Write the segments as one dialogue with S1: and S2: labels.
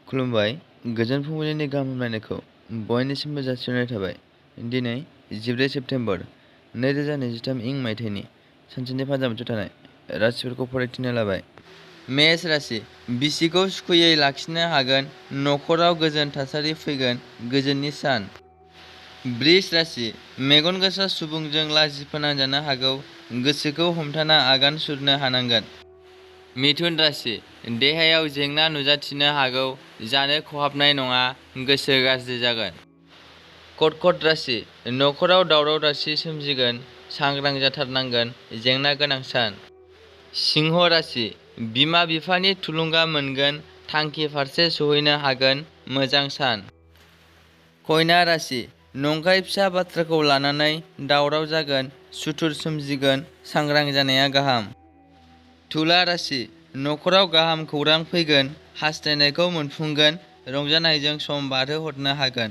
S1: खुलुमबाय गोजोन फुंबिलिनि गाहाम हामलायनायखौ बयनिसिमबो जासिहरनाय थाबाय। दिनै 14 सेप्तेम्बर 2023 इं मायथाइनि सानसेनि फाजामोथियाव थानाय राशिफोरखौ फरायथिनो लाबाय। मेष राशि बिसिखौ सुखुयै लाखिनो हागोन, नखराव गोजोन थासारि फैगोन, गोजोननि सान। बृष राशि मेगन गोसा सुबुंजों लाजि फोनांजानो हागौ, गोसोखौ हमथाना आगान सुरनो हानांगोन। मिथुन राशि देहायाव जेंना नुजाथिनो हागौ, जानो खहाबनाय नङा, गोसो गाज्रि जागोन। कर्कट राशि नखराव दावराव दावसि सोमजिगोन, सांग्रां जाथारनांगोन, जेंना गोनां सान। सिंह राशि बिमा बिफानि थुलुंगा मोनगोन, थांखि फारसे सौहैनो हागोन, मोजां सान। कन्या राशि नंखाय फिसा बाथ्राखौ लानानै दावराव जागोन, सुथुर सोमजिगोन, सांग्रां जानाया गाहाम। तुला राशि नखराव गाहाम खौरां फैगोन, हास्थायनायखौ मोनफुंगोन, रंजानायजों सम बारहोहरनो हागोन।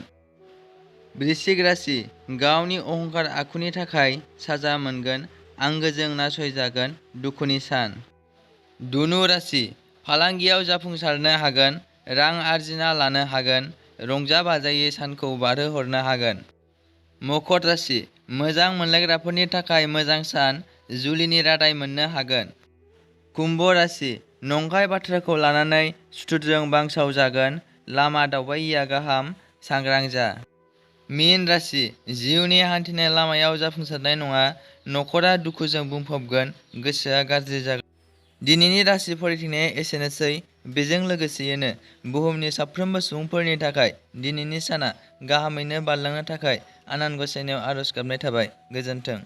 S1: वृश्चिक राशि गावनि अहंकार आखुनि थाखाय साजा मोनगोन, आंगोजों नासयजागोन, दुखुनि सान। धनु राशि फालांगियाव जाफुंसारनो हागोन, रां आरजिना लानो हागोन, रंजा बाजायै सानखौ बारहोहरनो हागोन। मकर राशि मोजां मोनलायग्राफोरनि थाखाय मोजां सान, जुलिनि रादाय मोननो हागोन। कुम्भ राशि नंखाय बाथ्राखौ लानानै सुथुरजों बांसाव जागोन, लामा दावबायिया गाहाम, सांग्रां जा। मीन राशि जिउनि हान्थिनाय लामायाव जाफुंसारनाय नङा, नखरा दुखुजों बुंफबगोन, गोसोआ गाज्रि जागोन। दिनैनि राशि फरायथिनाया एसेनोसै। बेजों लोगोसेयैनो बुहुमनि साफ्रोमबो सुबुंफोरनि थाखाय दिनैनि साना गाहामैनो बारलांनो थाखाय आनान गसाइनियाव आरज गाबनाय थाबाय। गोजोन्थों।